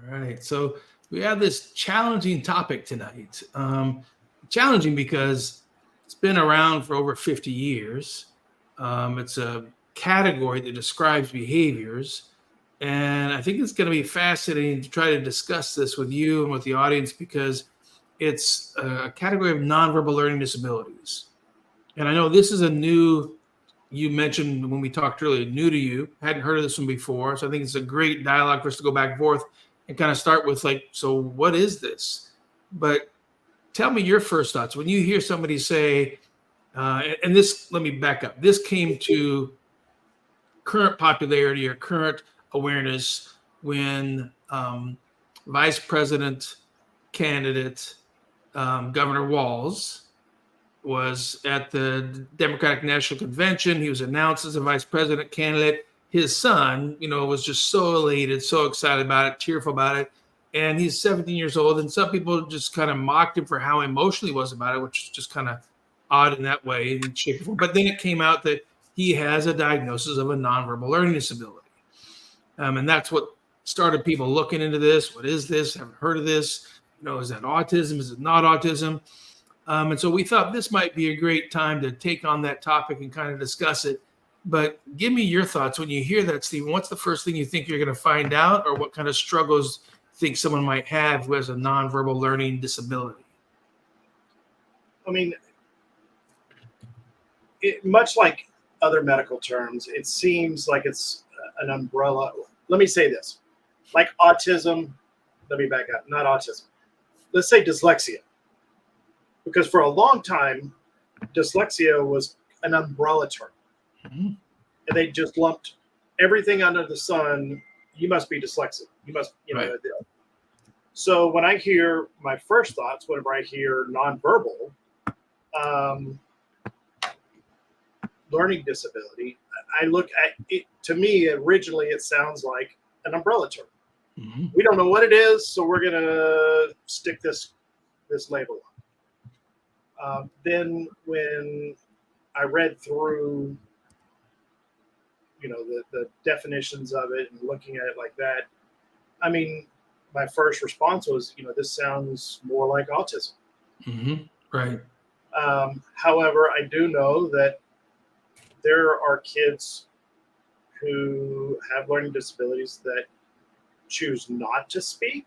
right. So we have this challenging topic tonight. Challenging because it's been around for over 50 years. It's a category that describes behaviors. And I think it's going to be fascinating to try to discuss this with you and with the audience because it's a category of nonverbal learning disabilities. And I know this is you mentioned when we talked earlier, new to you, hadn't heard of this one before. So I think it's a great dialogue for us to go back and forth and kind of start with so what is this? But tell me your first thoughts. When you hear somebody say, and this, let me back up. This came to current popularity or current awareness when Vice President candidate Governor Walz was at the Democratic National Convention. He was announced as a vice president candidate. His son, was just so elated, so excited about it, tearful about it. And he's 17 years old. And some people just kind of mocked him for how emotional he was about it, which is just kind of odd in that way. But then it came out that he has a diagnosis of a nonverbal learning disability. And that's what started people looking into this. What is this? Haven't heard of this. Is that autism? Is it not autism? And so we thought this might be a great time to take on that topic and kind of discuss it. But give me your thoughts when you hear that, Stephen. What's the first thing you think you're going to find out, or what kind of struggles you think someone might have who has a nonverbal learning disability? I mean, much like other medical terms, it seems like it's an umbrella. Let me say this. Like autism, let me back up, not autism. Let's say dyslexia. Because for a long time, dyslexia was an umbrella term. Mm-hmm. And they just lumped everything under the sun. You must be dyslexic. You must, right. So when I hear my first thoughts, whenever I hear nonverbal learning disability, I look at it. To me, originally, it sounds like an umbrella term. Mm-hmm. We don't know what it is, so we're going to stick this label on. Then when I read through, the definitions of it and looking at it like that, I mean, my first response was, this sounds more like autism. Mm-hmm. Right. However, I do know that there are kids who have learning disabilities that choose not to speak.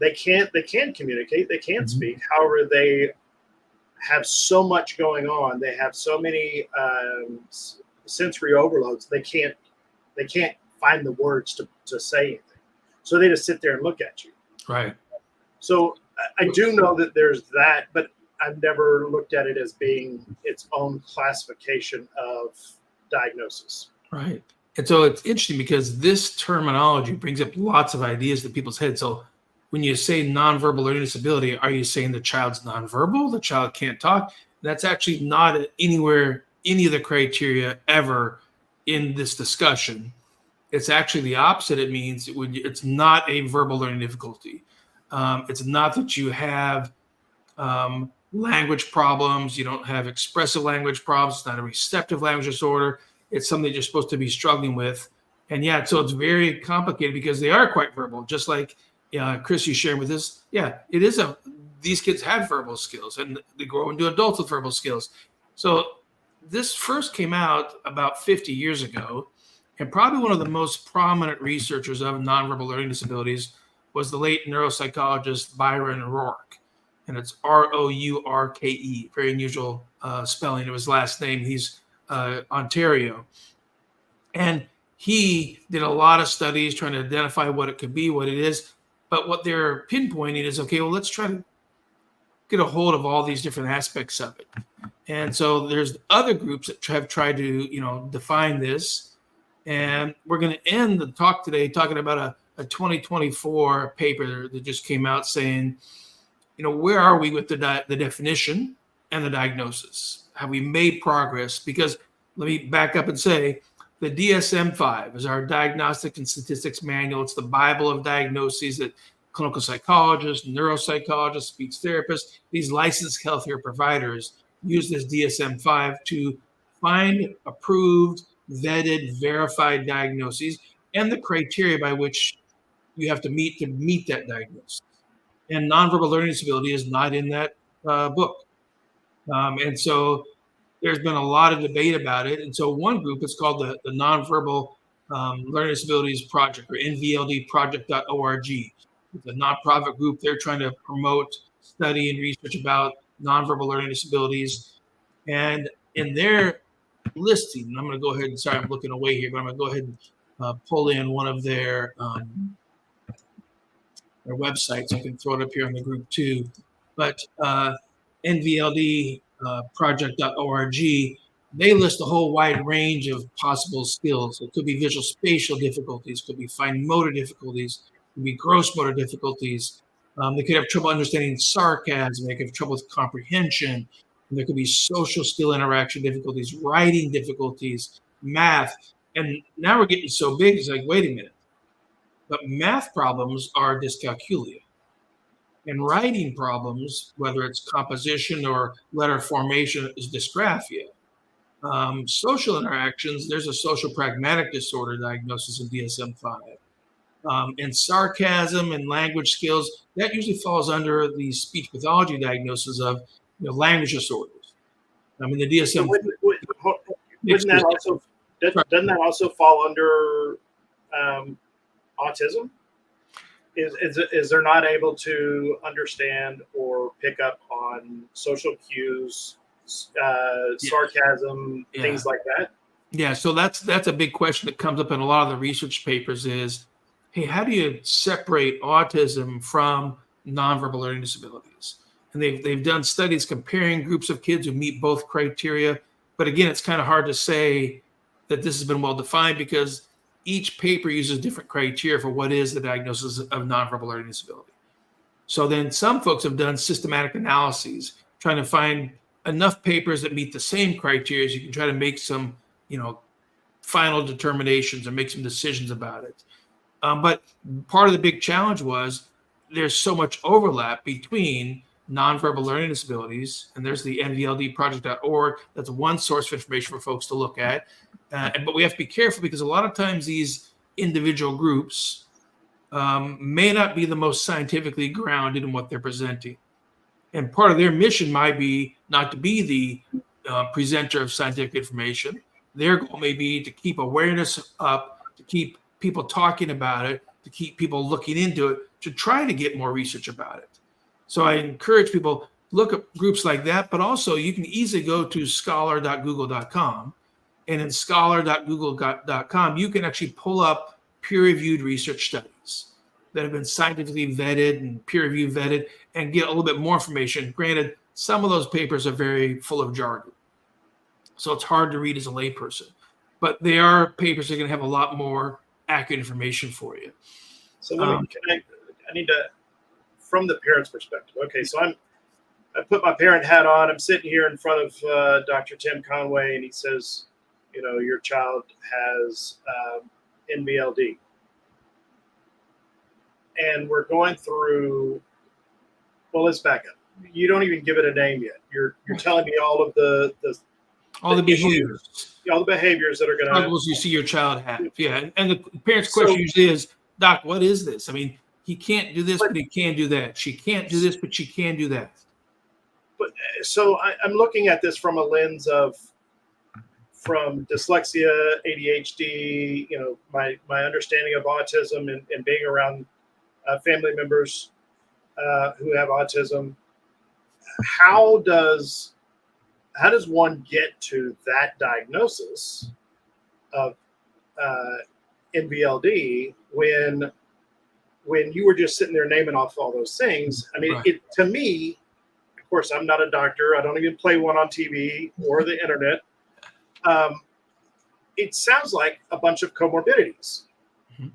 They can communicate, they can mm-hmm. speak. However, they have so much going on. They have so many sensory overloads. They can't find the words to say anything. So they just sit there and look at you. Right. So I do know that there's that, but I've never looked at it as being its own classification of diagnosis. Right. And so it's interesting because this terminology brings up lots of ideas to people's heads. So when you say nonverbal learning disability, are you saying the child's nonverbal? The child can't talk? That's actually not anywhere, any of the criteria ever in this discussion. It's actually the opposite. It means it's not a verbal learning difficulty. It's not that you have language problems. You don't have expressive language problems. It's not a receptive language disorder. It's something that you're supposed to be struggling with. And yeah, so it's very complicated because they are quite verbal, just like Chris, you sharing with us. Yeah, it is these kids have verbal skills and they grow into adults with verbal skills. So this first came out about 50 years ago, and probably one of the most prominent researchers of nonverbal learning disabilities was the late neuropsychologist Byron Rourke. And it's Rourke, very unusual spelling of his last name. He's Ontario. And he did a lot of studies trying to identify what it could be, what it is. But what they're pinpointing is, okay, well, let's try to get a hold of all these different aspects of it. And so there's other groups that have tried to, define this. And we're going to end the talk today talking about a 2024 paper that just came out saying, where are we with the definition and the diagnosis? Have we made progress? Because let me back up and say, the DSM-5 is our Diagnostic and Statistics Manual. It's the Bible of diagnoses that clinical psychologists, neuropsychologists, speech therapists, these licensed healthcare providers use this DSM-5 to find approved, vetted, verified diagnoses. and the criteria by which you have to meet that diagnosis. And nonverbal learning disability is not in that book. And so there's been a lot of debate about it. And so one group is called the Nonverbal Learning Disabilities Project, or NVLD project.org. It's a nonprofit group. They're trying to promote study and research about nonverbal learning disabilities. And in their listing, I'm going to go ahead and, sorry, I'm looking away here, but I'm going to go ahead and pull in one of their websites. I can throw it up here in the group too. But NVLD project.org, they list a whole wide range of possible skills. It could be visual spatial difficulties, could be fine motor difficulties, could be gross motor difficulties. They could have trouble understanding sarcasm. They could have trouble with comprehension. And there could be social skill interaction difficulties, writing difficulties, math. And now we're getting so big, it's like, wait a minute. But math problems are dyscalculia. And writing problems, whether it's composition or letter formation, is dysgraphia. Social interactions, there's a social pragmatic disorder diagnosis in DSM-5. And sarcasm and language skills, that usually falls under the speech pathology diagnosis of language disorders. I mean, the DSM. Doesn't that also fall under autism? Is they're not able to understand or pick up on social cues, sarcasm, things like that? Yeah, so that's a big question that comes up in a lot of the research papers is, hey, how do you separate autism from nonverbal learning disabilities? And they've done studies comparing groups of kids who meet both criteria. But again, it's kind of hard to say that this has been well defined because each paper uses different criteria for what is the diagnosis of nonverbal learning disability. So then some folks have done systematic analyses, trying to find enough papers that meet the same criteria so you can try to make some, final determinations or make some decisions about it. But part of the big challenge was there's so much overlap between nonverbal learning disabilities, and there's the NVLD project.org. That's one source of information for folks to look at. But we have to be careful because a lot of times these individual groups may not be the most scientifically grounded in what they're presenting. And part of their mission might be not to be the presenter of scientific information. Their goal may be to keep awareness up, to keep people talking about it, to keep people looking into it, to try to get more research about it. So I encourage people, look at groups like that, but also you can easily go to scholar.google.com. And in scholar.google.com, you can actually pull up peer-reviewed research studies that have been scientifically vetted and peer-reviewed vetted and get a little bit more information. Granted, some of those papers are very full of jargon, so it's hard to read as a layperson. But they are papers that are going to have a lot more accurate information for you. So I need to, from the parent's perspective. Okay, so I put my parent hat on. I'm sitting here in front of Dr. Tim Conway, and he says, your child has NVLD. And we're going through, well, let's back up. You don't even give it a name yet. You're telling me all of the behaviors. All the behaviors that are going to struggles you see your child have. Yeah. And the parent's question usually is, Doc, what is this? I mean, he can't do this, but he can do that. She can't do this, but she can do that. But so I'm looking at this from a lens of from dyslexia, ADHD, my understanding of autism and being around family members who have autism. How does one get to that diagnosis of NVLD when you were just sitting there naming off all those things? I mean, right. To me, of course, I'm not a doctor. I don't even play one on TV or the internet. It sounds like a bunch of comorbidities, mm-hmm.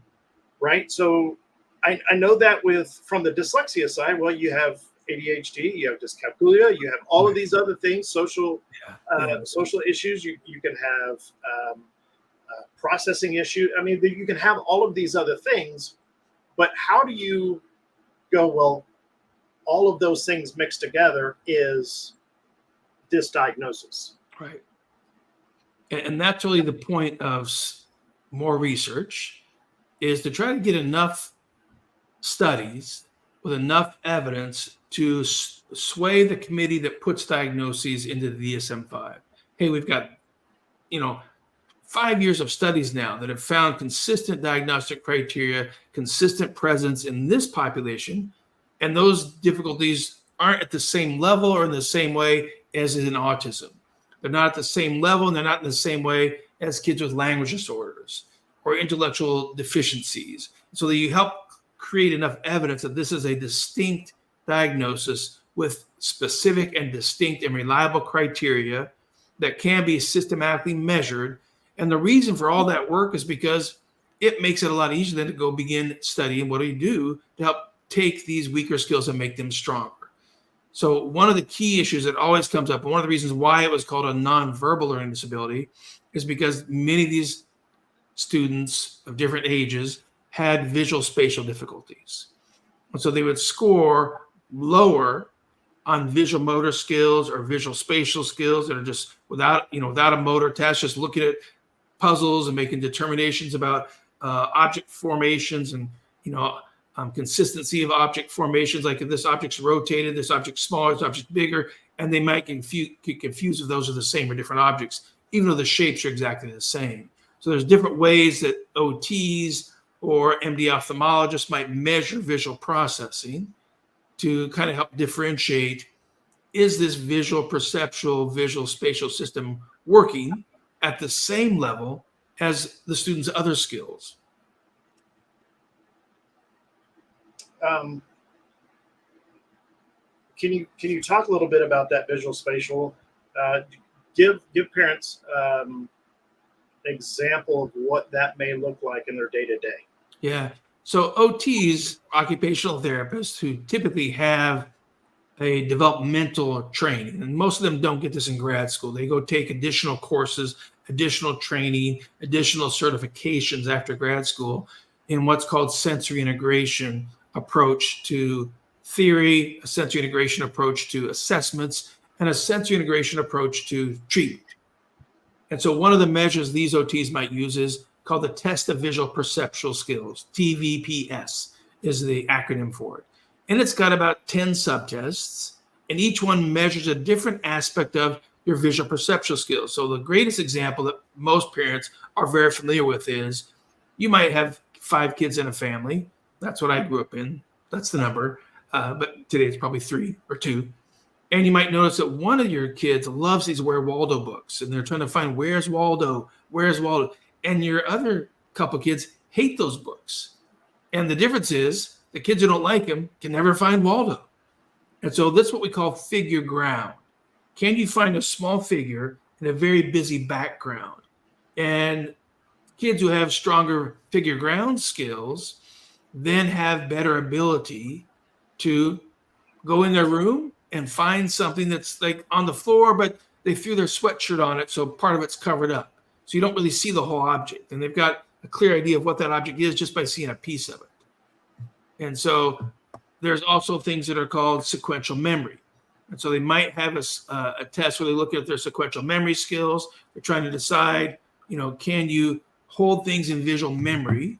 right? So I know that from the dyslexia side, well, you have ADHD, you have dyscalculia, you have all of these other things, social issues. You can have processing issue. I mean, you can have all of these other things, but how do you go, well, all of those things mixed together is this diagnosis? Right. And that's really the point of more research is to try to get enough studies with enough evidence to sway the committee that puts diagnoses into the DSM-5. Hey, we've got, 5 years of studies now that have found consistent diagnostic criteria, consistent presence in this population, and those difficulties aren't at the same level or in the same way as in autism. They're not at the same level, and they're not in the same way as kids with language disorders or intellectual deficiencies. So that you help create enough evidence that this is a distinct diagnosis with specific and distinct and reliable criteria that can be systematically measured. And the reason for all that work is because it makes it a lot easier then to go begin studying what do you do to help take these weaker skills and make them stronger. So one of the key issues that always comes up, and one of the reasons why it was called a nonverbal learning disability, is because many of these students of different ages had visual spatial difficulties. And so they would score lower on visual motor skills or visual spatial skills that are just without a motor test, just looking at puzzles and making determinations about object formations and consistency of object formations, like if this object's rotated, this object's smaller, this object's bigger, and they might get confused if those are the same or different objects, even though the shapes are exactly the same. So there's different ways that OTs or MD ophthalmologists might measure visual processing to kind of help differentiate, is this visual perceptual, visual spatial system working at the same level as the student's other skills? Can you talk a little bit about that visual spatial? Give parents an example of what that may look like in their day-to-day. Yeah. So OTs, occupational therapists, who typically have a developmental training, and most of them don't get this in grad school. They go take additional courses, additional training, additional certifications after grad school in what's called sensory integration approach to theory, a sensory integration approach to assessments, and a sensory integration approach to treatment. And so one of the measures these OTs might use is called the Test of Visual Perceptual Skills, TVPS is the acronym for it. And it's got about 10 subtests, and each one measures a different aspect of your visual perceptual skills. So the greatest example that most parents are very familiar with is you might have 5 kids in a family. That's what I grew up in. That's the number. But today it's probably 3 or 2. And you might notice that one of your kids loves these Where Waldo books, and they're trying to find where's Waldo, where's Waldo. And your other couple kids hate those books. And the difference is the kids who don't like them can never find Waldo. And so that's what we call figure ground. Can you find a small figure in a very busy background? And kids who have stronger figure ground skills then have better ability to go in their room and find something that's like on the floor, but they threw their sweatshirt on it, so part of it's covered up. So you don't really see the whole object. And they've got a clear idea of what that object is just by seeing a piece of it. And so there's also things that are called sequential memory. And so they might have a test where they look at their sequential memory skills. They're trying to decide, can you hold things in visual memory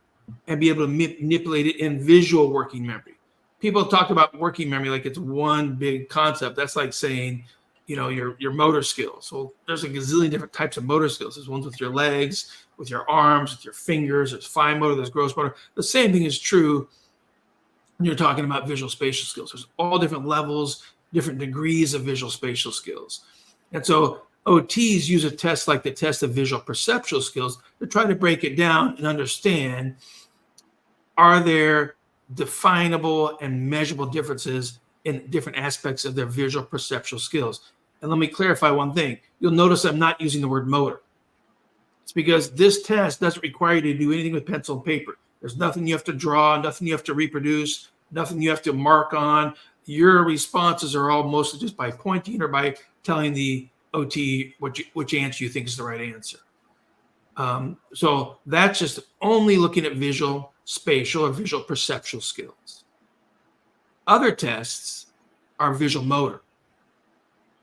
and be able to manipulate it in visual working memory? People talk about working memory like it's one big concept. That's like saying, your motor skills. Well, there's a gazillion different types of motor skills. There's ones with your legs, with your arms, with your fingers. There's fine motor, there's gross motor. The same thing is true when you're talking about visual spatial skills. There's all different levels, different degrees of visual spatial skills. And so OTs use a test like the Test of Visual Perceptual Skills to try to break it down and understand, are there definable and measurable differences in different aspects of their visual perceptual skills? And let me clarify one thing. You'll notice I'm not using the word motor. It's because this test doesn't require you to do anything with pencil and paper. There's nothing you have to draw, nothing you have to reproduce, nothing you have to mark on. Your responses are all mostly just by pointing or by telling the OT which answer you think is the right answer. So that's just only looking at visual, spatial, or visual perceptual skills. Other tests are visual motor.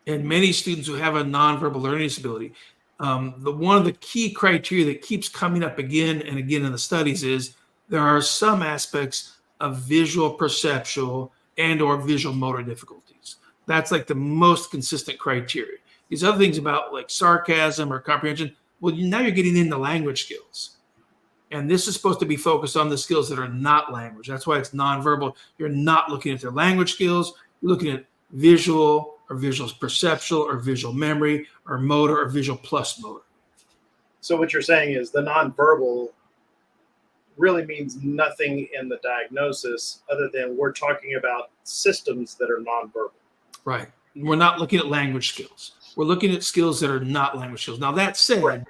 And many students who have a nonverbal learning disability, one of the key criteria that keeps coming up again and again in the studies is there are some aspects of visual perceptual and or visual motor difficulties. That's like the most consistent criteria. These other things about like sarcasm or comprehension, well, now you're getting into language skills. And this is supposed to be focused on the skills that are not language. That's why it's nonverbal. You're not looking at their language skills. You're looking at visual or visual perceptual or visual memory or motor or visual plus motor. So what you're saying is the nonverbal really means nothing in the diagnosis other than we're talking about systems that are nonverbal. Right. We're not looking at language skills. We're looking at skills that are not language skills. Now, that said, Right.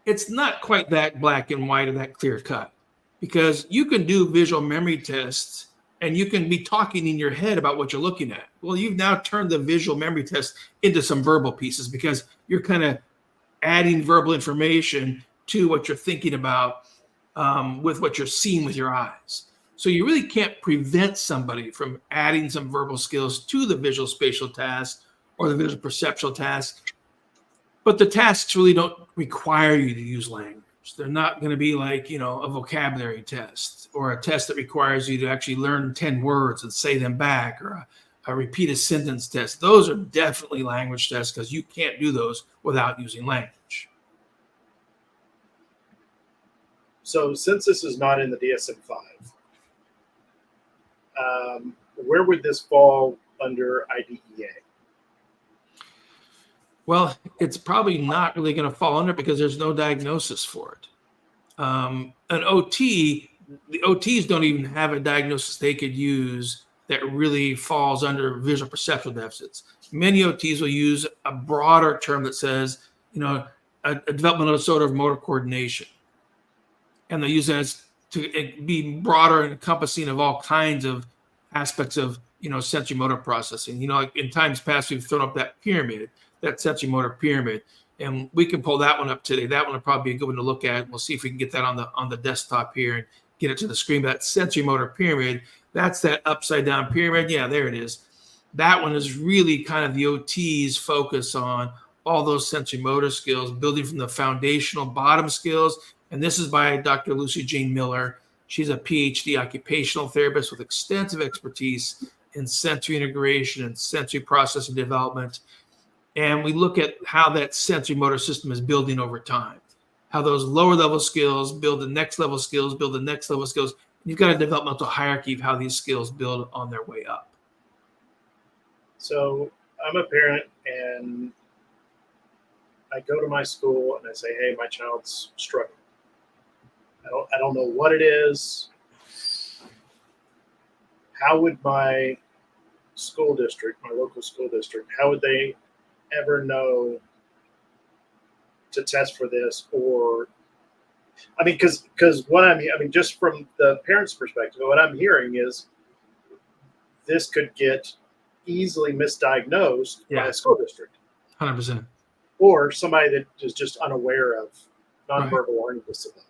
It's not quite that black and white or that clear cut, because you can do visual memory tests and you can be talking in your head about what you're looking at. Well, you've now turned the visual memory test into some verbal pieces because you're kind of adding verbal information to what you're thinking about with what you're seeing with your eyes. So you really can't prevent somebody from adding some verbal skills to the visual spatial task or the visual perceptual task. But the tasks really don't require you to use language. They're not going to be like, a vocabulary test or a test that requires you to actually learn 10 words and say them back, or a repeat a sentence test. Those are definitely language tests because you can't do those without using language. So since this is not in the DSM-5, where would this fall under IDEA? Well, it's probably not really going to fall under because there's no diagnosis for it. An OT, the OTs don't even have a diagnosis they could use that really falls under visual perceptual deficits. Many OTs will use a broader term that says, a developmental disorder of motor coordination. And they'll use that as to be broader and encompassing of all kinds of aspects of, sensory motor processing. Like in times past, we've thrown up that pyramid, that sensory motor pyramid, and we can pull that one up today. That one will probably be a good one to look at. We'll see if we can get that on the desktop here and get it to the screen. But that sensory motor pyramid, that's that upside down pyramid. Yeah, there it is. That one is really kind of the OT's focus on all those sensory motor skills, building from the foundational bottom skills. And this is by Dr. Lucy Jane Miller. She's a PhD occupational therapist with extensive expertise in sensory integration and sensory processing development. And we look at how that sensory motor system is building over time, how those lower level skills build the next level skills, build the next level skills. You've got a developmental hierarchy of how these skills build on their way up. So I'm a parent and I go to my school and I say, hey, my child's struggling. I don't know what it is. How would my school district, my local school district, how would they ever know to test for this? Or, because what just from the parents' perspective, what I'm hearing is this could get easily misdiagnosed by a school district. 100%. Or somebody that is just unaware of nonverbal learning disability.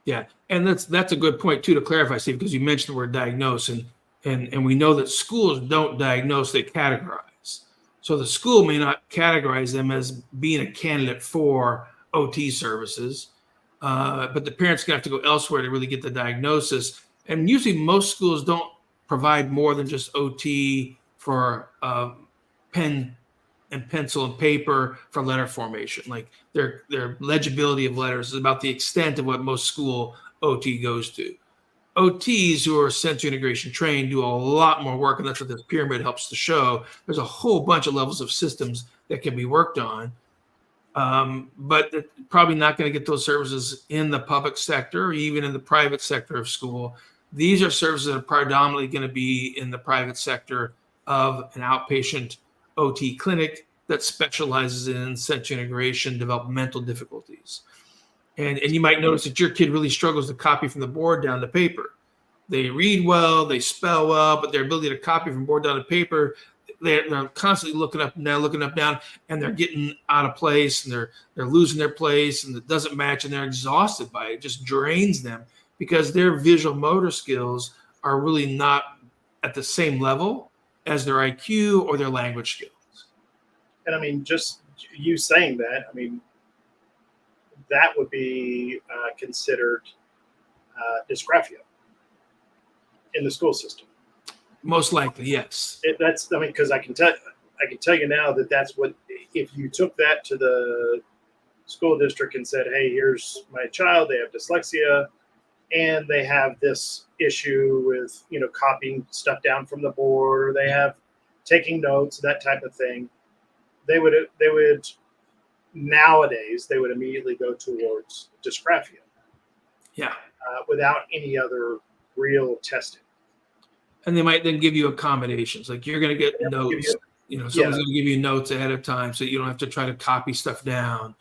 Yeah, and that's a good point too to clarify, Steve, because you mentioned the word diagnose, and we know that schools don't diagnose, they categorize. So the school may not categorize them as being a candidate for OT services, but the parents gonna have to go elsewhere to really get the diagnosis. And usually most schools don't provide more than just OT for pen and pencil and paper for letter formation. Like their legibility of letters is about the extent of what most school OT goes to. OTs who are sensory integration trained do a lot more work, and that's what this pyramid helps to show. There's a whole bunch of levels of systems that can be worked on, but they're probably not going to get those services in the public sector or even in the private sector of school. These are services that are predominantly going to be in the private sector of an outpatient OT clinic that specializes in sensory integration, developmental difficulties. And you might notice that your kid really struggles to copy from the board down to paper. They read well, they spell well, but their ability to copy from board down to paper, they're constantly looking up and down, and they're getting out of place, and they're losing their place, and it doesn't match, and they're exhausted by it. It just drains them because their visual motor skills are really not at the same level as their IQ or their language skills. And just you saying that, that would be considered dysgraphia in the school system. Most likely, yes. Because I can tell you now that's what, if you took that to the school district and said, hey, here's my child, they have dyslexia, and they have this issue with, copying stuff down from the board, or they have taking notes, that type of thing, they would nowadays they would immediately go towards dysgraphia. Yeah. Without any other real testing. And they might then give you accommodations, like you're going to get notes. Someone's going to give you notes ahead of time, so you don't have to try to copy stuff down.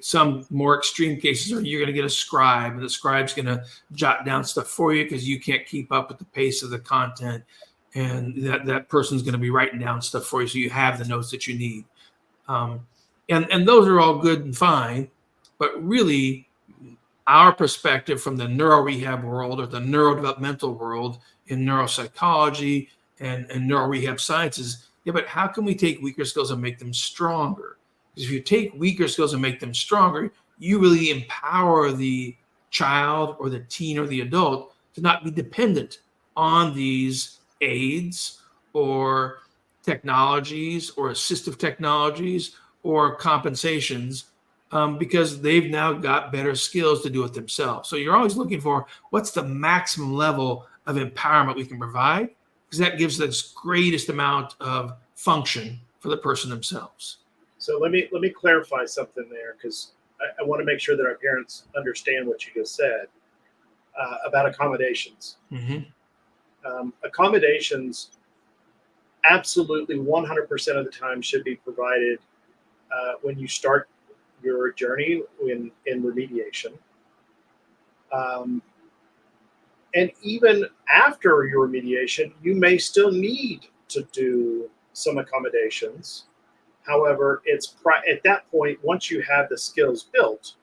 Some more extreme cases are you're going to get a scribe, and the scribe's going to jot down stuff for you because you can't keep up with the pace of the content, and that person's going to be writing down stuff for you, so you have the notes that you need. And those are all good and fine, but really, our perspective from the neuro rehab world or the neurodevelopmental world in neuropsychology and neuro rehab sciences, but how can we take weaker skills and make them stronger? Because if you take weaker skills and make them stronger, you really empower the child or the teen or the adult to not be dependent on these aids or technologies or assistive technologies or compensations, because they've now got better skills to do it themselves. So you're always looking for what's the maximum level of empowerment we can provide, because that gives the greatest amount of function for the person themselves. So let me clarify something there, because I want to make sure that our parents understand what you just said about accommodations. Mm-hmm. Accommodations absolutely 100% of the time should be provided when you start your journey in remediation. And even after your remediation, you may still need to do some accommodations. However, it's at that point, once you have the skills built,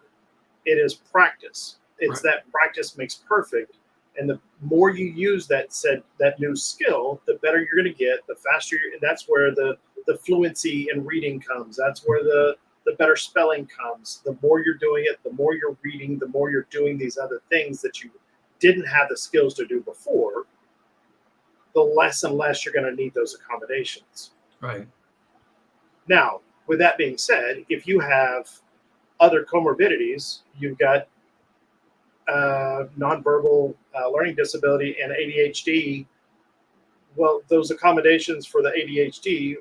it is practice. It's right. That practice makes perfect. And the more you use that new skill, the better you're going to get, the faster that's where the fluency in reading comes. That's where the better spelling comes. The more you're doing it, the more you're reading, the more you're doing these other things that you didn't have the skills to do before, the less and less you're going to need those accommodations. Right. Now, with that being said, if you have other comorbidities, you've got nonverbal learning disability and ADHD, well, those accommodations for the ADHD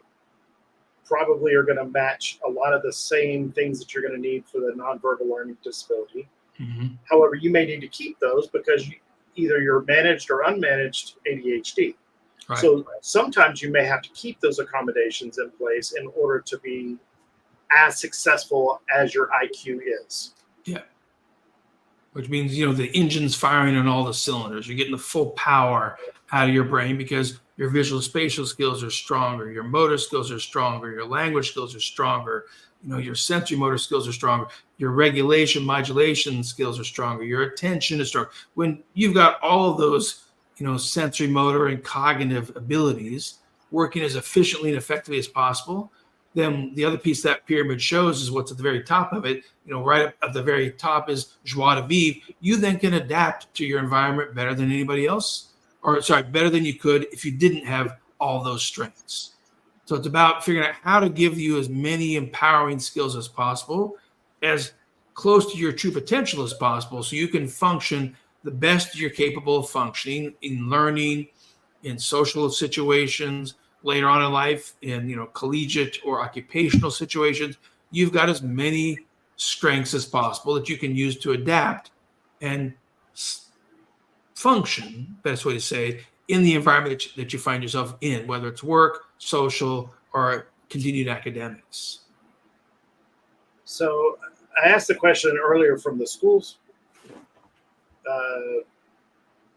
probably are going to match a lot of the same things that you're going to need for the nonverbal learning disability. Mm-hmm. However, you may need to keep those because either you're managed or unmanaged ADHD. Right. So sometimes you may have to keep those accommodations in place in order to be as successful as your IQ is. Yeah. Which means, the engine's firing on all the cylinders. You're getting the full power out of your brain because your visual-spatial skills are stronger, your motor skills are stronger, your language skills are stronger, your sensory motor skills are stronger, your regulation, modulation skills are stronger, your attention is stronger. When you've got all of those, sensory motor and cognitive abilities working as efficiently and effectively as possible, then the other piece that pyramid shows is what's at the very top of it. Right up at the very top is joie de vivre. You then can adapt to your environment better than anybody else, better than you could if you didn't have all those strengths. So it's about figuring out how to give you as many empowering skills as possible, as close to your true potential as possible, so you can function the best you're capable of functioning in learning, in social situations, later on in life, in collegiate or occupational situations. You've got as many strengths as possible that you can use to adapt and function, best way to say it, in the environment that you find yourself in, whether it's work, social, or continued academics. So I asked the question earlier from the school's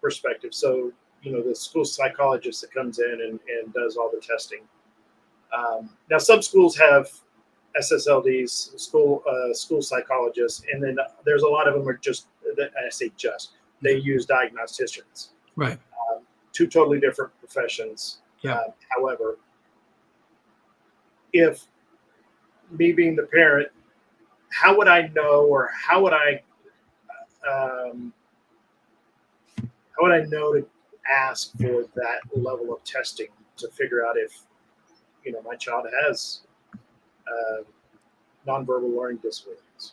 perspective. So, the school psychologist that comes in and does all the testing. Now, some schools have SSLDs, school psychologists, and then there's a lot of them are they use diagnosticians. Right. Two totally different professions. Yeah. However, if me being the parent, how would I know, or how would I how would I know to ask for that level of testing to figure out if, my child has nonverbal learning disabilities?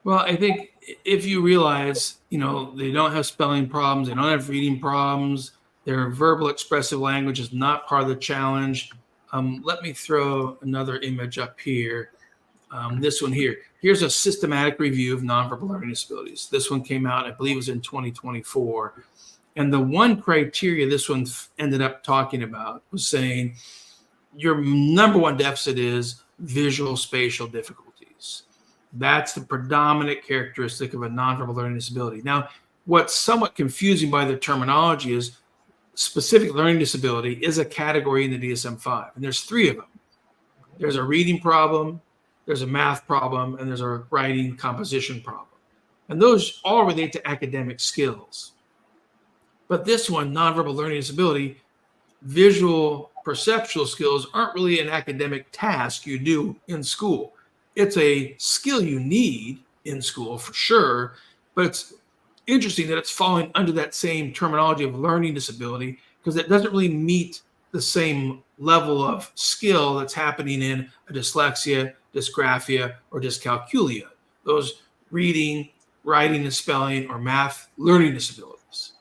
Well, I think if you realize, they don't have spelling problems, they don't have reading problems, their verbal expressive language is not part of the challenge. Let me throw another image up here. This one here. Here's a systematic review of nonverbal learning disabilities. This one came out, I believe it was in 2024. And the one criteria this one ended up talking about was saying your number one deficit is visual spatial difficulties. That's the predominant characteristic of a nonverbal learning disability. Now, what's somewhat confusing by the terminology is specific learning disability is a category in the DSM-5, and there's 3 of them. There's a reading problem, there's a math problem, and there's a writing composition problem. And those all relate to academic skills. But this one, nonverbal learning disability, visual perceptual skills aren't really an academic task you do in school. It's a skill you need in school for sure, but it's interesting that it's falling under that same terminology of learning disability because it doesn't really meet the same level of skill that's happening in a dyslexia, dysgraphia, or dyscalculia, those reading, writing, and spelling, or math learning disabilities.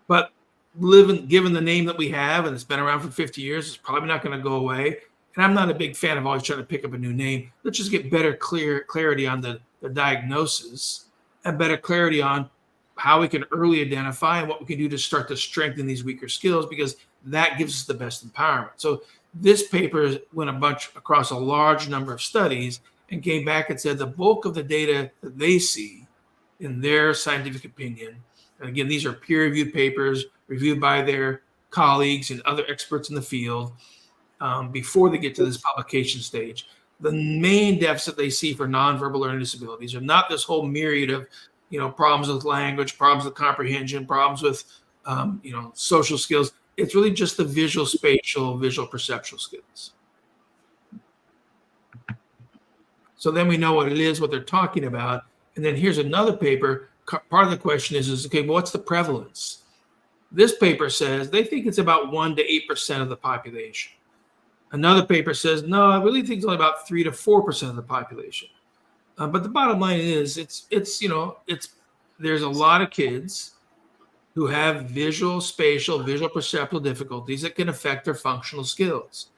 But given the name that we have, and it's been around for 50 years, it's probably not going to go away. And I'm not a big fan of always trying to pick up a new name. Let's just get better clarity on the diagnosis and better clarity on how we can early identify and what we can do to start to strengthen these weaker skills, because that gives us the best empowerment. So this paper went across a large number of studies and came back and said the bulk of the data that they see in their scientific opinion, and again, these are peer-reviewed papers reviewed by their colleagues and other experts in the field, before they get to this publication stage. The main deficit they see for nonverbal learning disabilities are not this whole myriad of, problems with language, problems with comprehension, problems with, social skills. It's really just the visual-spatial, visual-perceptual skills. So then we know what it is, what they're talking about. And then here's another paper. Part of the question is okay, well, what's the prevalence? This paper says they think it's about 1 to 8% of the population. Another paper says, no, I really think it's only about 3 to 4% of the population. But the bottom line is there's a lot of kids who have visual, spatial, visual perceptual difficulties that can affect their functional skills.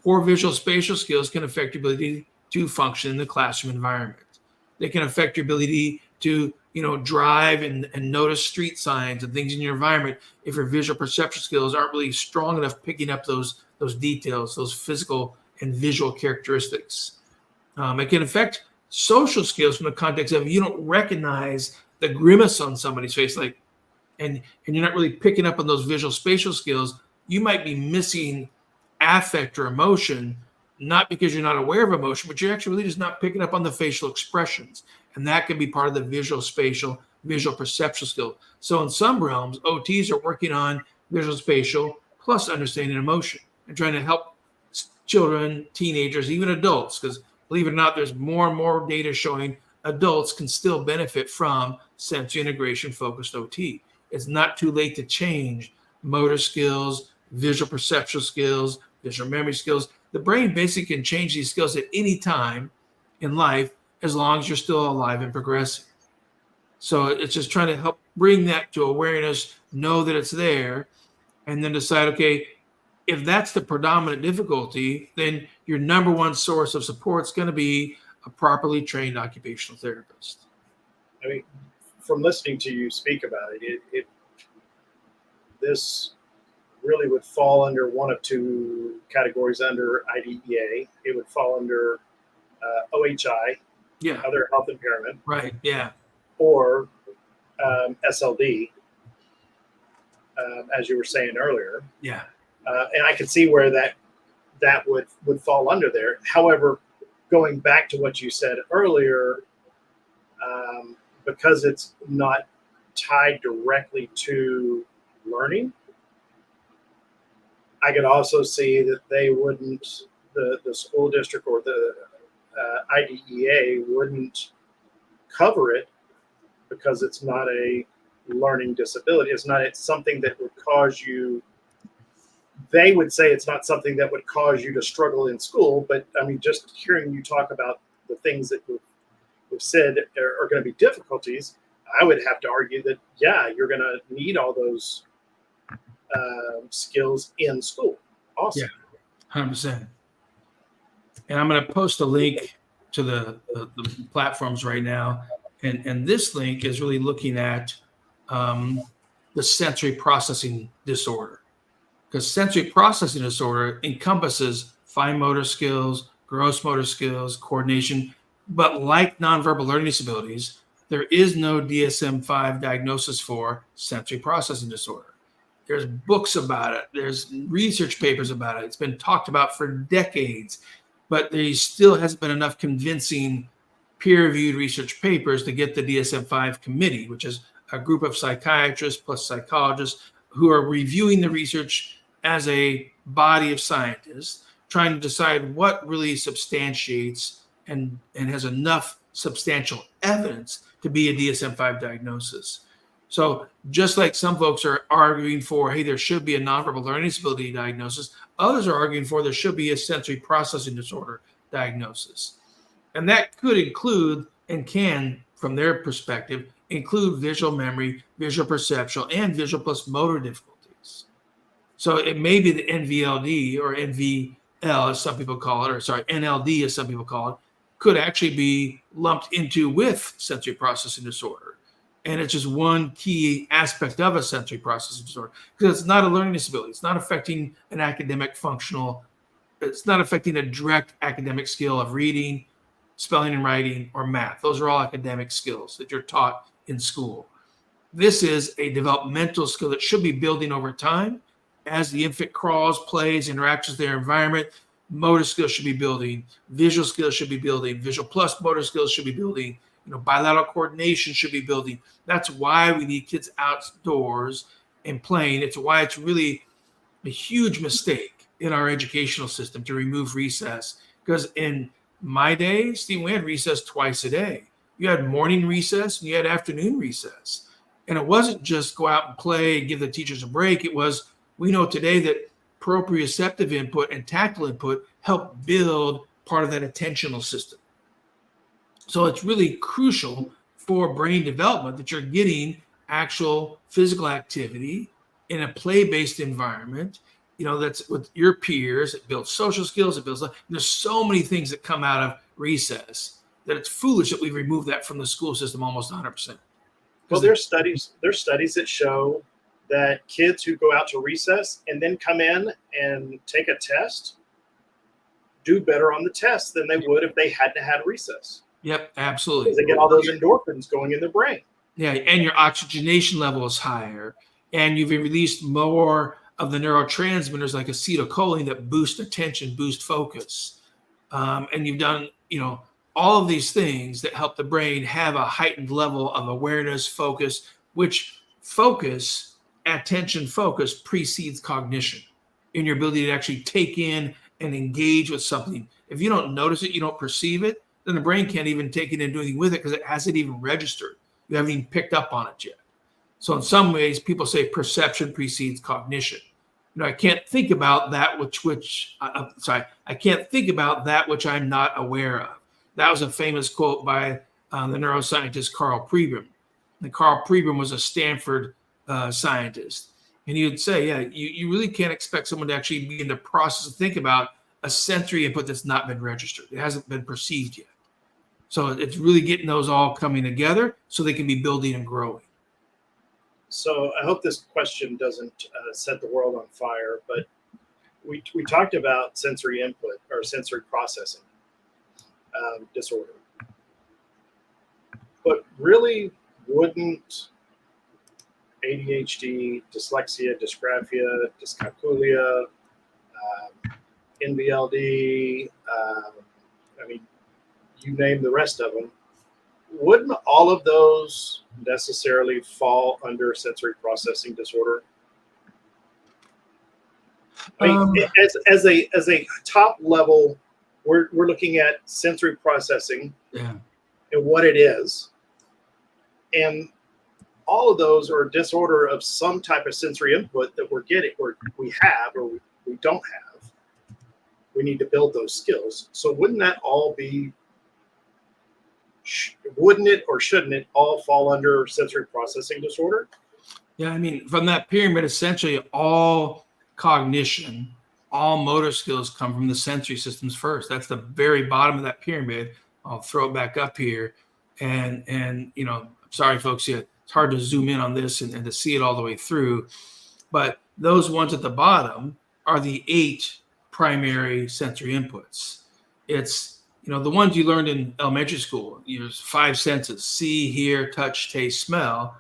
Poor visual spatial skills can affect your ability to function in the classroom environment. They can affect your ability to drive and notice street signs and things in your environment if your visual perceptual skills aren't really strong enough picking up those details, those physical and visual characteristics. It can affect social skills from the context of you don't recognize the grimace on somebody's face, and you're not really picking up on those visual spatial skills. You might be missing affect or emotion, not because you're not aware of emotion, but you're actually really just not picking up on the facial expressions. And that can be part of the visual spatial, visual perceptual skill. So in some realms, OTs are working on visual spatial plus understanding emotion and trying to help children, teenagers, even adults, because believe it or not, there's more and more data showing adults can still benefit from sensory integration focused OT. It's not too late to change motor skills, visual perceptual skills, visual memory skills. The brain basically can change these skills at any time in life as long as you're still alive and progressing. So it's just trying to help bring that to awareness, know that it's there, and then decide, okay, if that's the predominant difficulty, then your number one source of support is going to be a properly trained occupational therapist. I mean, from listening to you speak about it, this really would fall under one of 2 categories under IDEA. It would fall under OHI, other health impairment, right? Yeah, or SLD, as you were saying earlier. Yeah, and I could see where that would fall under there. However, going back to what you said earlier, because it's not tied directly to learning, I could also see that they wouldn't, the school district or the IDEA wouldn't cover it because it's not a learning disability. It's something that would cause you. They would say it's not something that would cause you to struggle in school, but I mean, just hearing you talk about the things that we've said are going to be difficulties, I would have to argue that, yeah, you're going to need all those skills in school. Awesome. Yeah, 100%. And I'm going to post a link to the platforms right now. And this link is really looking at the sensory processing disorder. Because sensory processing disorder encompasses fine motor skills, gross motor skills, coordination. But like nonverbal learning disabilities, there is no DSM-5 diagnosis for sensory processing disorder. There's books about it. There's research papers about it. It's been talked about for decades, but there still hasn't been enough convincing peer-reviewed research papers to get the DSM-5 committee, which is a group of psychiatrists plus psychologists who are reviewing the research as a body of scientists, trying to decide what really substantiates and has enough substantial evidence to be a DSM-5 diagnosis. So just like some folks are arguing for, hey, there should be a nonverbal learning disability diagnosis, others are arguing for there should be a sensory processing disorder diagnosis. And that could include, and can, from their perspective, include visual memory, visual perceptual, and visual plus motor difficulties. So it may be the NVLD or NVL, as some people call it, or sorry, NLD, as some people call it, could actually be lumped into with sensory processing disorder. And it's just one key aspect of a sensory processing disorder, because it's not a learning disability. It's not affecting an academic functional, it's not affecting a direct academic skill of reading, spelling and writing, or math. Those are all academic skills that you're taught in school. This is a developmental skill that should be building over time. As the infant crawls, plays, interacts with their environment, motor skills should be building, visual skills should be building, visual plus motor skills should be building, bilateral coordination should be building. That's why we need kids outdoors and playing. It's why it's really a huge mistake in our educational system to remove recess. Because in my day, Steve, we had recess twice a day. You had morning recess and you had afternoon recess. And it wasn't just go out and play and give the teachers a break. It was, we know today that proprioceptive input and tactile input help build part of that attentional system. So it's really crucial for brain development that you're getting actual physical activity in a play-based environment, that's with your peers. It builds social skills. It builds, there's so many things that come out of recess that it's foolish that we remove that from the school system almost 100%. Well, there's studies that show that kids who go out to recess and then come in and take a test do better on the test than they would if they hadn't had recess. Yep, absolutely. Because they get all those endorphins going in their brain. Yeah, and your oxygenation level is higher, and you've released more of the neurotransmitters like acetylcholine that boost attention, boost focus. And you've done, all of these things that help the brain have a heightened level of awareness, focus, which attention focus precedes cognition in your ability to actually take in and engage with something. If you don't notice it, you don't perceive it, then the brain can't even take it and do anything with it because it hasn't even registered. You haven't even picked up on it yet. So in some ways, people say perception precedes cognition. I can't think about that I can't think about that which I'm not aware of. That was a famous quote by the neuroscientist Carl Preben. And Carl Preben was a Stanford scientist. And he would say, yeah, you really can't expect someone to actually begin to process and think about a sensory input that's not been registered. It hasn't been perceived yet. So it's really getting those all coming together so they can be building and growing. So I hope this question doesn't set the world on fire, but we talked about sensory input or sensory processing disorder. But really, wouldn't ADHD, dyslexia, dysgraphia, dyscalculia, NVLD, you name the rest of them, wouldn't all of those necessarily fall under sensory processing disorder? As a top level, we're looking at sensory processing and what it is, and all of those are a disorder of some type of sensory input that we're getting, or we have, or we don't have. We need to build those skills. So wouldn't that all be, wouldn't it or shouldn't it all fall under sensory processing disorder? Yeah, I mean, from that pyramid, essentially all cognition, all motor skills come from the sensory systems first. That's the very bottom of that pyramid. I'll throw it back up here. And you know, sorry, folks, yeah, it's hard to zoom in on this and to see it all the way through. But those ones at the bottom are the 8 primary sensory inputs. It's, you know, the ones you learned in elementary school. There's 5 senses: see, hear, touch, taste, smell.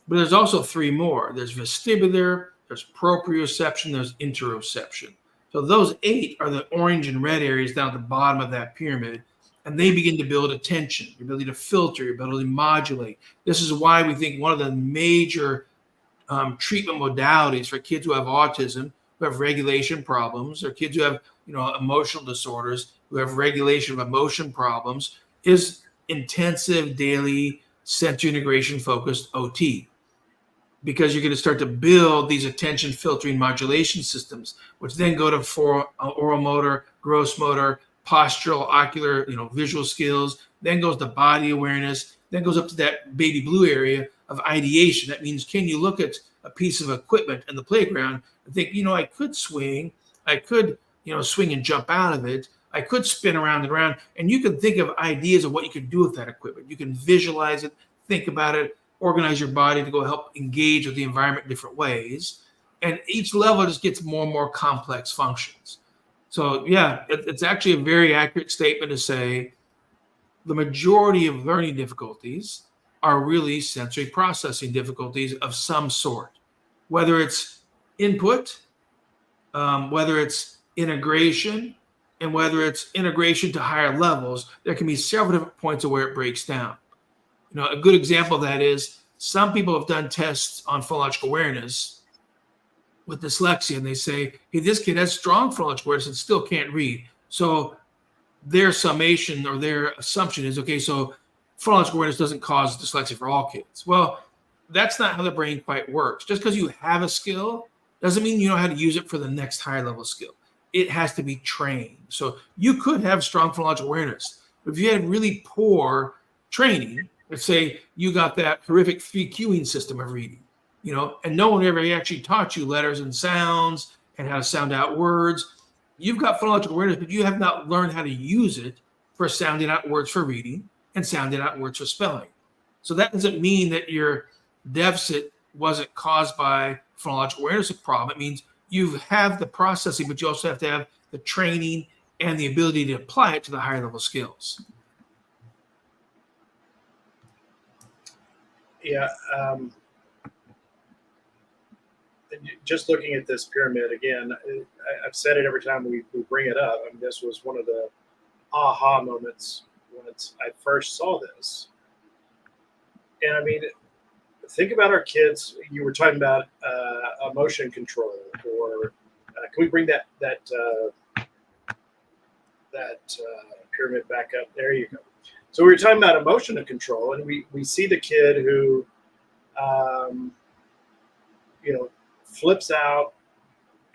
But there's also 3 more. There's vestibular, there's proprioception, there's interoception. So those 8 are the orange and red areas down at the bottom of that pyramid. And they begin to build attention, your ability to filter, your ability to modulate. This is why we think one of the major treatment modalities for kids who have autism, who have regulation problems, or kids who have, you know, emotional disorders, who have regulation of emotion problems, is intensive daily sensory integration focused OT. Because you're going to start to build these attention filtering modulation systems, which then go to oral motor, gross motor, postural, ocular, you know, visual skills, then goes to body awareness, then goes up to that baby blue area of ideation. That means, can you look at a piece of equipment in the playground and think, you know, I could swing, I could, you know, swing and jump out of it, I could spin around and around, and you can think of ideas of what you could do with that equipment. You can visualize it, think about it, organize your body to go help engage with the environment in different ways. And each level just gets more and more complex functions. So yeah, it's actually a very accurate statement to say the majority of learning difficulties are really sensory processing difficulties of some sort, whether it's input, whether it's integration, and whether it's integration to higher levels. There can be several different points of where it breaks down. You know, a good example of that is some people have done tests on phonological awareness with dyslexia, and they say, hey, this kid has strong phonological awareness and still can't read. So their summation or their assumption is, okay, so phonological awareness doesn't cause dyslexia for all kids. Well, that's not how the brain quite works. Just because you have a skill doesn't mean you know how to use it for the next higher level skill. It has to be trained. So you could have strong phonological awareness, but if you had really poor training, let's say you got that horrific 3 cueing system of reading, you know, and no one ever actually taught you letters and sounds and how to sound out words. You've got phonological awareness, but you have not learned how to use it for sounding out words for reading and sounding out words for spelling. So that doesn't mean that your deficit wasn't caused by phonological awareness problem. It means you have the processing, but you also have to have the training and the ability to apply it to the higher level skills. Yeah. Just looking at this pyramid again, I've said it every time we bring it up. I mean, this was one of the aha moments when I first saw this. And I mean, think about our kids. You were talking about emotion control, or can we bring that pyramid back up? There you go. So we were talking about emotion control, and we see the kid who, you know, flips out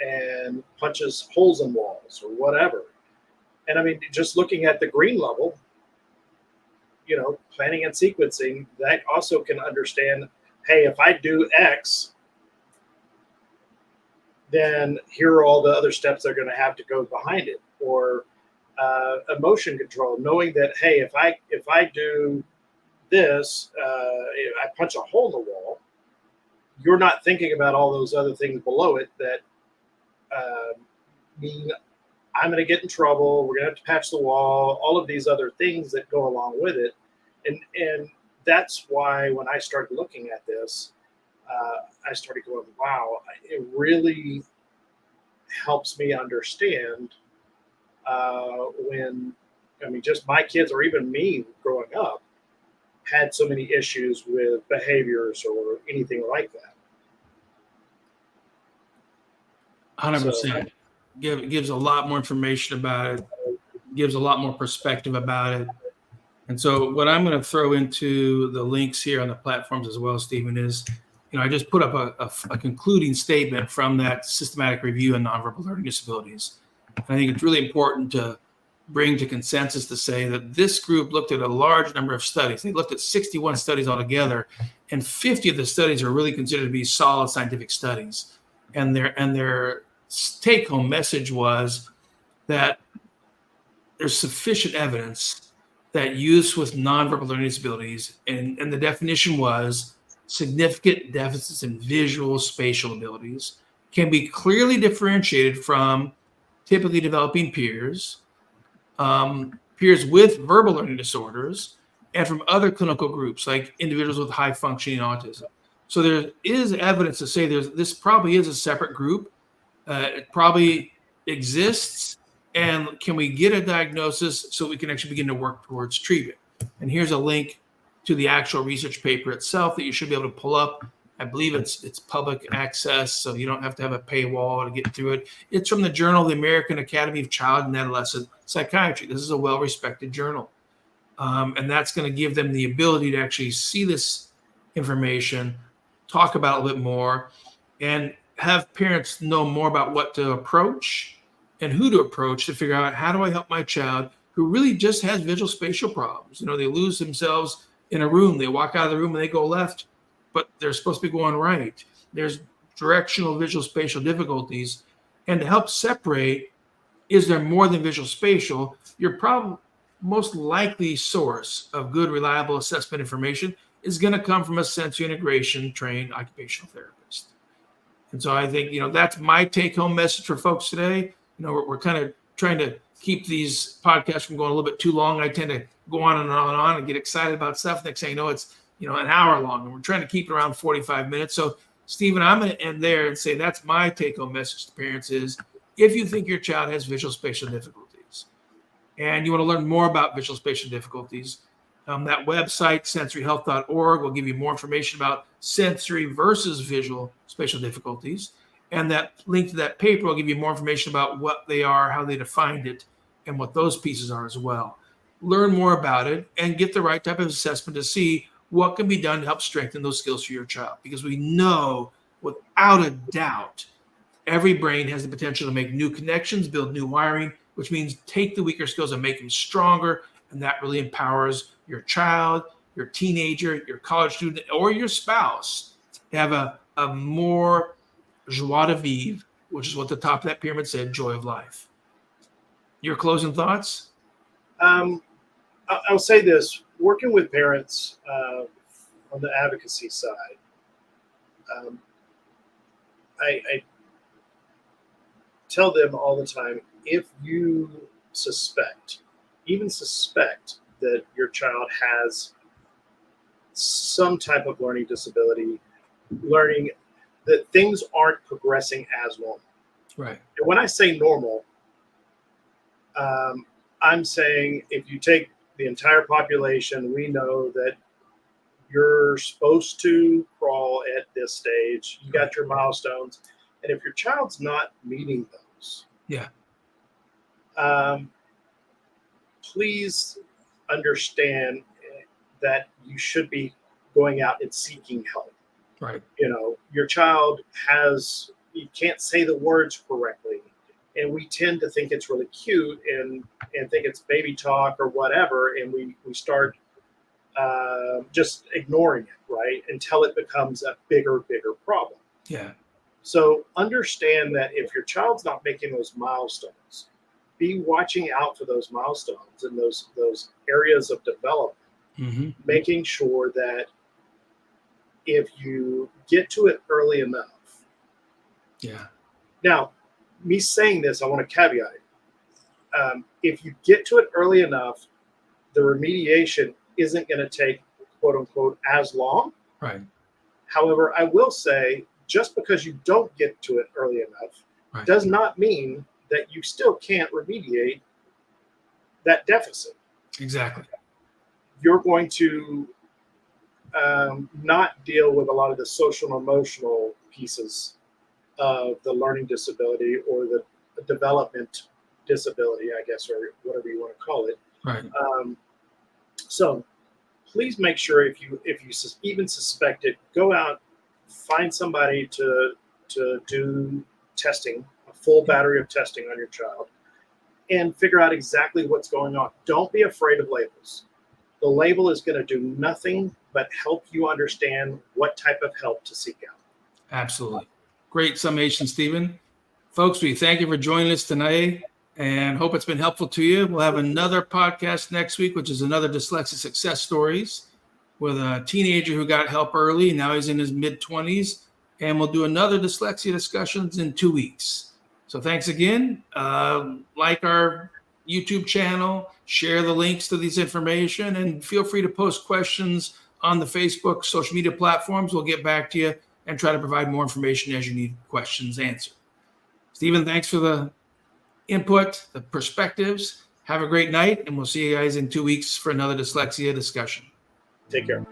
and punches holes in walls or whatever. And I mean, just looking at the green level, you know, planning and sequencing, that also can understand, hey, if I do X, then here are all the other steps that are going to have to go behind it. Or emotion control, knowing that, hey, if I do this, I punch a hole in the wall, you're not thinking about all those other things below it that mean I'm going to get in trouble, we're going to have to patch the wall, all of these other things that go along with it. And that's why when I started looking at this, I started going, wow, it really helps me understand when, I mean, just my kids or even me growing up had so many issues with behaviors or anything like that. 100%. Gives a lot more information about it, gives a lot more perspective about it. And so what I'm going to throw into the links here on the platforms as well, Stephen, is, I just put up a concluding statement from that systematic review on nonverbal learning disabilities. And I think it's really important to bring to consensus to say that this group looked at a large number of studies. They looked at 61 studies altogether, and 50 of the studies are really considered to be solid scientific studies. And their take-home message was that there's sufficient evidence that use with nonverbal learning disabilities, and the definition was significant deficits in visual spatial abilities, can be clearly differentiated from typically developing peers, peers with verbal learning disorders, and from other clinical groups like individuals with high functioning autism. So there is evidence to say this probably is a separate group. It probably exists, and can we get a diagnosis so we can actually begin to work towards treatment? And here's a link to the actual research paper itself that you should be able to pull up. I believe it's public access, so you don't have to have a paywall to get through it. It's from the Journal of the American Academy of Child and Adolescent Psychiatry. This is a well-respected journal. And that's going to give them the ability to actually see this information, talk about it a little bit more, and have parents know more about what to approach and who to approach to figure out, how do I help my child who really just has visual spatial problems? They lose themselves in a room. They walk out of the room and they go left, but they're supposed to be going right. There's directional visual spatial difficulties. And to help separate, is there more than visual spatial? Your most likely source of good, reliable assessment information is going to come from a sensory integration trained occupational therapist. And so I think, that's my take-home message for folks today. We're kind of trying to keep these podcasts from going a little bit too long. I tend to go on and on and on and get excited about stuff. Next thing you know, it's, an hour long, and we're trying to keep it around 45 minutes. So, Stephen, I'm going to end there and say that's my take-home message to parents is, if you think your child has visual spatial difficulties and you want to learn more about visual spatial difficulties, that website, sensoryhealth.org, will give you more information about sensory versus visual spatial difficulties. And that link to that paper will give you more information about what they are, how they defined it, and what those pieces are as well. Learn more about it and get the right type of assessment to see what can be done to help strengthen those skills for your child. Because we know without a doubt, every brain has the potential to make new connections, build new wiring, which means take the weaker skills and make them stronger. And that really empowers your child, your teenager, your college student, or your spouse to have a more joie de vivre, which is what the top of that pyramid said, joy of life. Your closing thoughts? I'll say this, working with parents on the advocacy side, I tell them all the time, if you even suspect that your child has some type of learning disability, learning that things aren't progressing as normal. Right. And when I say normal, I'm saying if you take the entire population, we know that you're supposed to crawl at this stage. You got your milestones. And if your child's not meeting those, please understand that you should be going out and seeking help. Right. Your child you can't say the words correctly. And we tend to think it's really cute and think it's baby talk or whatever. And we start just ignoring it, right? Until it becomes a bigger problem. Yeah. So understand that if your child's not making those milestones, be watching out for those milestones and those areas of development, making sure that if you get to it early enough. Yeah. Now, me saying this, I want to caveat it. If you get to it early enough, the remediation isn't going to take, quote unquote, as long. Right. However, I will say, just because you don't get to it early enough does not mean that you still can't remediate that deficit. Exactly. You're going to not deal with a lot of the social and emotional pieces of the learning disability or the development disability, I guess, or whatever you want to call it. Right. So please make sure if you even suspect it, go out, find somebody to do testing, a full battery of testing on your child, and figure out exactly what's going on. Don't be afraid of labels. The label is going to do nothing but help you understand what type of help to seek out. Absolutely. Great summation, Stephen. Folks, we thank you for joining us tonight and hope it's been helpful to you. We'll have another podcast next week, which is another dyslexia success stories with a teenager who got help early. Now he's in his mid-20s. And we'll do another dyslexia discussions in 2 weeks. So thanks again. Like our YouTube channel, share the links to these information, and feel free to post questions on the Facebook social media platforms. We'll get back to you and try to provide more information as you need questions answered. Stephen, thanks for the input, the perspectives. Have a great night, and we'll see you guys in 2 weeks for another dyslexia discussion. Take care.